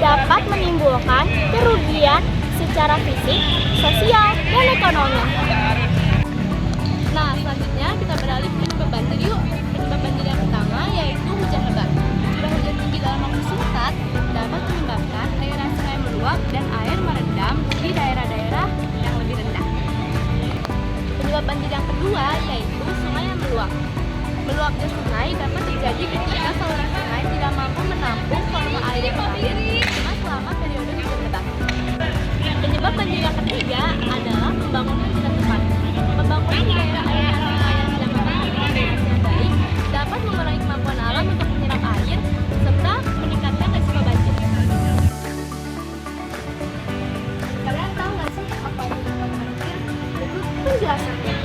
dapat menimbulkan kerugian secara fisik, sosial, dan ekonomi. Nah, selanjutnya kita beralih ke penyebab banjir yuk. Penyebab banjir yang pertama yaitu hujan lebat. Curah hujan tinggi dalam waktu singkat dapat menyebabkan aliran sungai meluap dan air merendam di daerah-daerah yang lebih rendah. Penyebab banjir yang kedua yaitu sungai yang meluap. Meluapnya sungai dapat terjadi ketika saluran sungai tidak mampu menampung volume air yang mengalir cuma selama periode hujan lebat. Penyebab banjir yang ketiga adalah pembangunan tidak tepat. Pembangunan di daerah aliran sungai yang tidak memiliki drainase yang baik dapat mengurangi kemampuan alam untuk menyerap air serta meningkatkan risiko banjir. Kalian tahu nggak sih apa itu penyebab banjir? Berikut penjelasannya.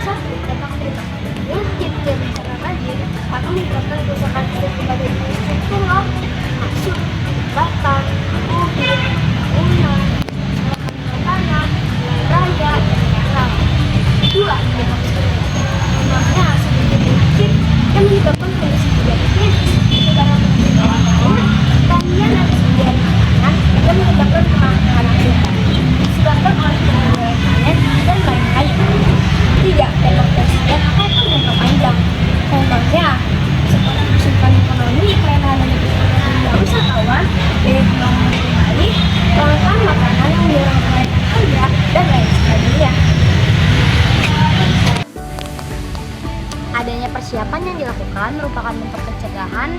1. Dampak dampak banjir yang bencana banjir akan menyebabkan kerusakan kepada infrastruktural, masuk, jembatan, mobil, bangunan, tanah, raya, dan 2. Dampak dampaknya sebagai penyakit yang menyebabkan kondisi tidak kritis dalam pengelolaan air, pertanian dan sumber makanan yang menyebabkan kemampuan hutan disebabkan oleh pengelolaan panen dan lain-lain. 3. Dampak presiden atau jangka panjang. Contohnya seperti kesulitan ekonomi karena adanya wisatawan, biaya pembangunan kembali, kelangkaan makanan yang mendorong kenaikan harga, dan lain sebagainya. Adanya persiapan yang dilakukan merupakan bentuk pencegahan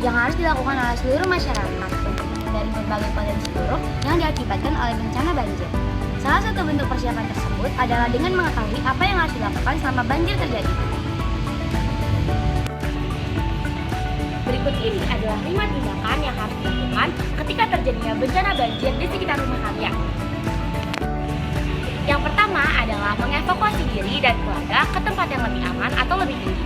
yang harus dilakukan oleh seluruh masyarakat untuk menghindari berbagai potensi buruk yang diakibatkan oleh bencana banjir. Salah satu bentuk persiapan tersebut adalah dengan mengetahui apa yang harus dilakukan selama banjir terjadi. Berikut ini adalah 5 tindakan yang harus dilakukan ketika terjadinya bencana banjir di sekitar rumah kalian. Yang pertama adalah mengevakuasi diri dan keluarga ke tempat yang lebih aman atau lebih tinggi.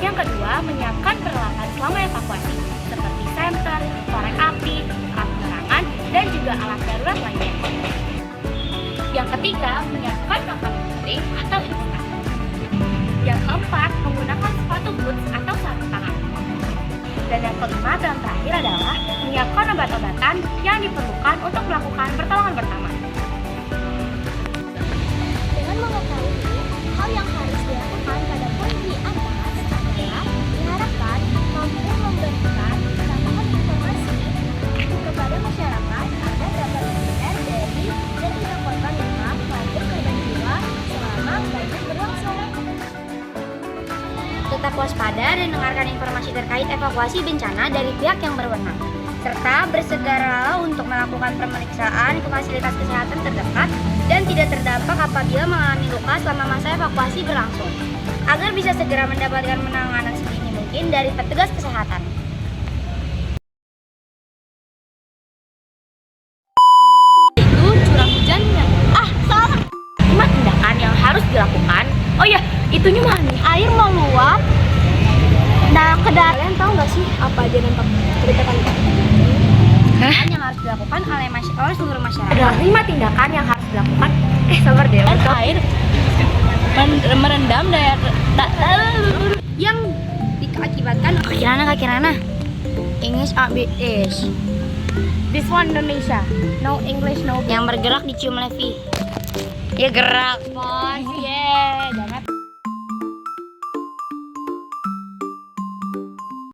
Yang kedua, menyiapkan peralatan selama evakuasi seperti senter, korek api, alat penerangan, dan juga alat darurat lainnya. Yang ketiga, menyiapkan makanan kering atau instan. Yang keempat, menggunakan sepatu boots atau sarung tangan. Dan yang kelima dan terakhir adalah menyiapkan obat-obatan yang diperlukan untuk melakukan pertolongan pertama. Dengan mengetahui hal yang harus dilakukan pada poin di atas adalah diharapkan mampu memberikan tambahan informasi kepada masyarakat agar dapat menghindar dari jatuhnya korban luka maupun korban jiwa selama banjir berlangsung. Tetap waspada dan dengarkan informasi terkait evakuasi bencana dari pihak yang berwenang, serta bersegeralah untuk melakukan pemeriksaan ke fasilitas kesehatan terdekat dan tidak terdampak apabila mengalami luka selama masa evakuasi berlangsung, agar bisa segera mendapatkan penanganan sedini mungkin dari petugas kesehatan. Itu curah hujan yang Salah! 5 tindakan yang harus dilakukan. Oh ya, itunya mah nih, air meluap. Nah, kalian tahu nggak sih apa aja dampak kebijakan itu? Yang harus dilakukan oleh seluruh masyarakat. Ada 5 tindakan yang harus dilakukan. Sabar deh. air merendam daerah Yang diakibatkan Kaki Rana English ABS. This one Indonesia. No English, no. Yang bergerak dicium Levi. Ya gerak, bos. Yeah.